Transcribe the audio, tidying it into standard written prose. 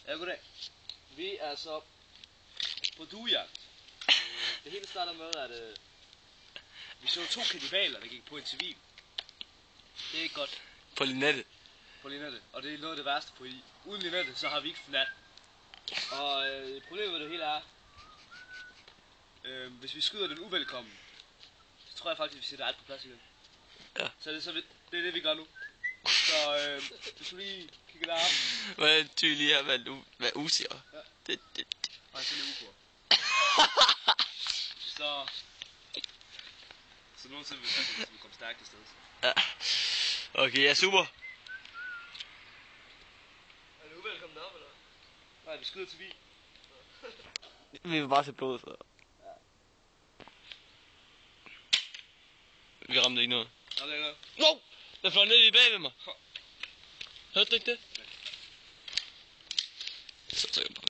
Ja, goddag. Vi er så på duejagt. Det hele starter med, at vi så 2 kannibaler, der gik på en civil. Det er ikke godt. På Linette. På Linette. Og det er noget af det værste, for uden Linette, så har vi ikke FNAT. Og problemet med det hele er, hvis vi skyder den uvelkommen, så tror jeg faktisk, vi sætter alt på plads igen. Ja. Så det er det, vi gør nu. Så hvis du lige kigger derop. Hvordan tydelig her været usikker? Ja. Det. Og så lidt ukur. Så nogensinde vil vi komme stærkt afsted. Ja. Okay, ja, super. Er det uvelkommen op, eller? Nej, vi skyder til vi. Vi vil bare se blod, så. Ja. Vi ramte ikke noget. Okay. No! Der fløj ned i bag ved mig. Hørte du ikke det? Så trykker jeg på.